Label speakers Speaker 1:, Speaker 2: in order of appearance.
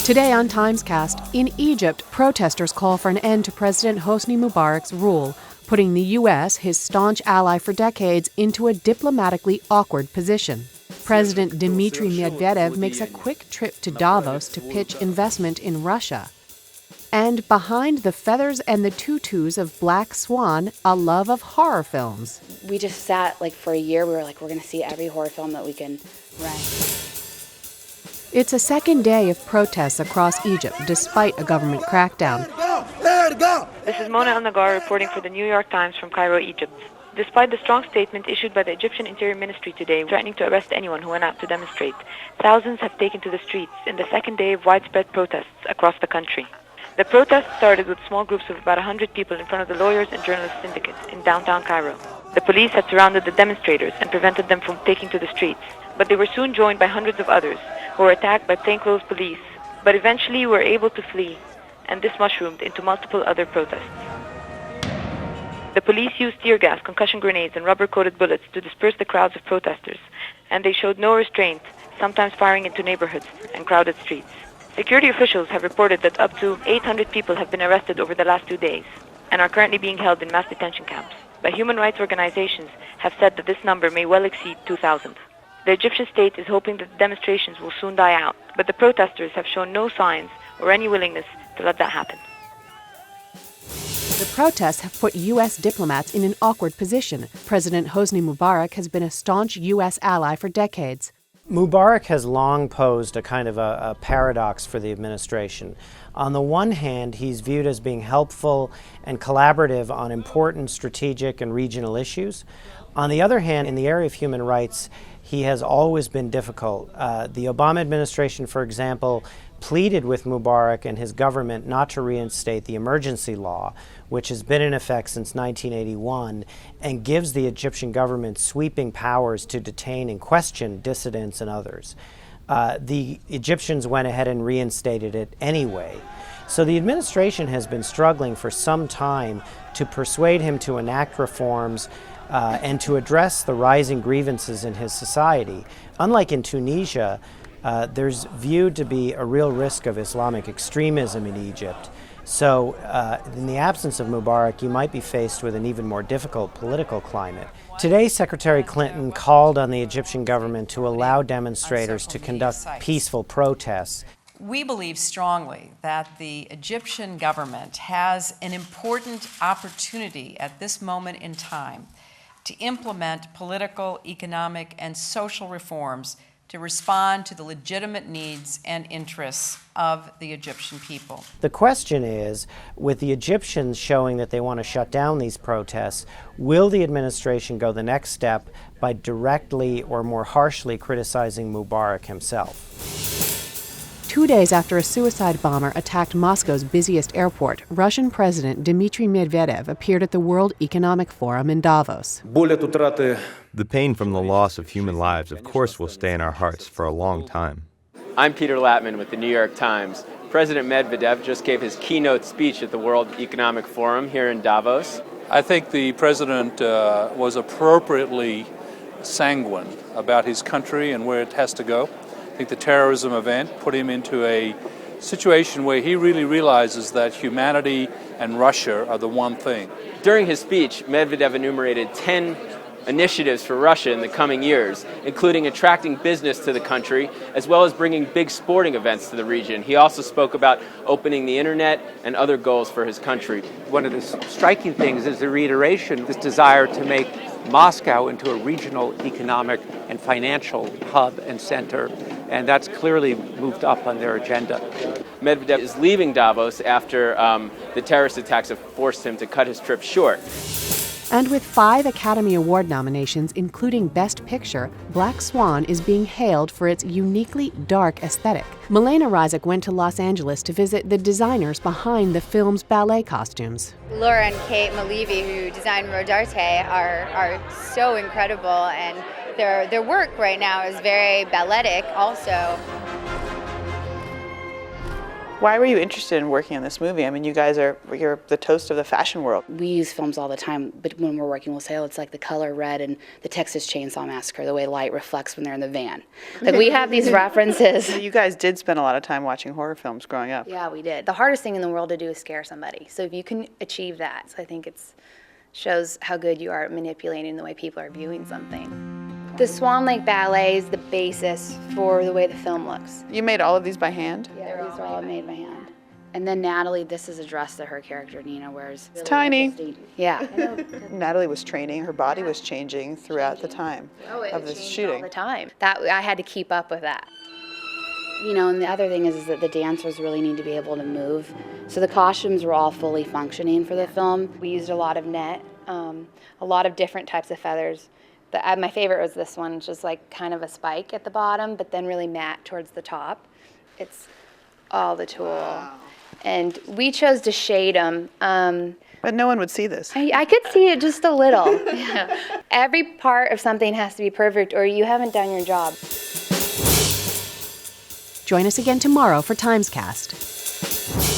Speaker 1: Today on TimesCast, in Egypt, protesters call for an end to President Hosni Mubarak's rule, putting the U.S., his staunch ally for decades, into a diplomatically awkward position. President Dmitry Medvedev makes a quick trip to Davos to pitch investment in Russia. And behind the feathers and the tutus of Black Swan, a love of horror films.
Speaker 2: We just sat for a year. We were we're going to see every horror film that we can rent.
Speaker 1: It's a second day of protests across Egypt, despite a government crackdown.
Speaker 3: This is Mona Al-Nagar reporting for the New York Times from Cairo, Egypt. Despite the strong statement issued by the Egyptian Interior Ministry today threatening to arrest anyone who went out to demonstrate, thousands have taken to the streets in the second day of widespread protests across the country. The protests started with small groups of about 100 people in front of the Lawyers and Journalists Syndicate in downtown Cairo. The police had surrounded the demonstrators and prevented them from taking to the streets, but they were soon joined by hundreds of others who were attacked by plainclothes police, but eventually were able to flee, and this mushroomed into multiple other protests. The police used tear gas, concussion grenades, and rubber-coated bullets to disperse the crowds of protesters, and they showed no restraint, sometimes firing into neighborhoods and crowded streets. Security officials have reported that up to 800 people have been arrested over the last 2 days and are currently being held in mass detention camps. But human rights organizations have said that this number may well exceed 2,000. The Egyptian state is hoping that the demonstrations will soon die out, but the protesters have shown no signs or any willingness to let that happen.
Speaker 1: The protests have put U.S. diplomats in an awkward position. President Hosni Mubarak has been a staunch U.S. ally for decades.
Speaker 4: Mubarak has long posed a kind of a paradox for the administration. On the one hand, he's viewed as being helpful and collaborative on important strategic and regional issues. On the other hand, in the area of human rights, he has always been difficult. The Obama administration, for example, pleaded with Mubarak and his government not to reinstate the emergency law, which has been in effect since 1981 and gives the Egyptian government sweeping powers to detain and question dissidents and others. The Egyptians went ahead and reinstated it anyway. So the administration has been struggling for some time to persuade him to enact reforms and to address the rising grievances in his society. Unlike in Tunisia, there's viewed to be a real risk of Islamic extremism in Egypt. So in the absence of Mubarak, you might be faced with an even more difficult political climate. Today, Secretary Clinton called on the Egyptian government to allow demonstrators to conduct peaceful protests.
Speaker 5: We believe strongly that the Egyptian government has an important opportunity at this moment in time to implement political, economic, and social reforms to respond to the legitimate needs and interests of the Egyptian people.
Speaker 4: The question is, with the Egyptians showing that they want to shut down these protests, will the administration go the next step by directly or more harshly criticizing Mubarak himself?
Speaker 1: 2 days after a suicide bomber attacked Moscow's busiest airport, Russian President Dmitry Medvedev appeared at the World Economic Forum in Davos.
Speaker 6: The pain from the loss of human lives, of course, will stay in our hearts for a long time.
Speaker 7: I'm Peter Latman with the New York Times. President Medvedev just gave his keynote speech at the World Economic Forum here in Davos.
Speaker 8: I think the president was appropriately sanguine about his country and where it has to go. I think the terrorism event put him into a situation where he really realizes that humanity and Russia are the one thing.
Speaker 7: During his speech, Medvedev enumerated 10 initiatives for Russia in the coming years, including attracting business to the country, as well as bringing big sporting events to the region. He also spoke about opening the internet and other goals for his country.
Speaker 9: One of the striking things is the reiteration, this desire to make Moscow into a regional economic and financial hub and center, and that's clearly moved up on their agenda.
Speaker 7: Medvedev is leaving Davos after the terrorist attacks have forced him to cut his trip short.
Speaker 1: And with 5 Academy Award nominations, including Best Picture, Black Swan is being hailed for its uniquely dark aesthetic. Milena Ryzik went to Los Angeles to visit the designers behind the film's ballet costumes.
Speaker 10: Laura and Kate Malevi, who designed Rodarte, are so incredible, and their work right now is very balletic also.
Speaker 11: Why were you interested in working on this movie? I mean, you're the toast of the fashion world.
Speaker 2: We use films all the time, but when we're working, we'll say, oh, it's like The Color Red and the Texas Chainsaw Massacre, the way light reflects when they're in the van. Like, we have these references.
Speaker 11: You guys did spend a lot of time watching horror films growing up.
Speaker 10: Yeah, we did. The hardest thing in the world to do is scare somebody. So if you can achieve that, so I think it shows how good you are at manipulating the way people are viewing something. The Swan Lake Ballet is the basis for the way the film looks.
Speaker 11: You made all of these by hand?
Speaker 2: Yeah, these are all made by hand. And then Natalie, this is a dress that her character, Nina, wears.
Speaker 11: It's tiny.
Speaker 2: Yeah.
Speaker 11: Natalie was training, her body was changing throughout the time of this shooting.
Speaker 10: All the time. I had to keep up with that.
Speaker 2: You know, and the other thing is that the dancers really need to be able to move. So the costumes were all fully functioning for the film.
Speaker 10: We used a lot of net, a lot of different types of feathers. My favorite was this one, just like kind of a spike at the bottom, but then really matte towards the top. It's all the tulle. Wow. And we chose to shade them.
Speaker 11: But no one would see this.
Speaker 10: I could see it just a little. Yeah. Every part of something has to be perfect or you haven't done your job.
Speaker 1: Join us again tomorrow for TimesCast.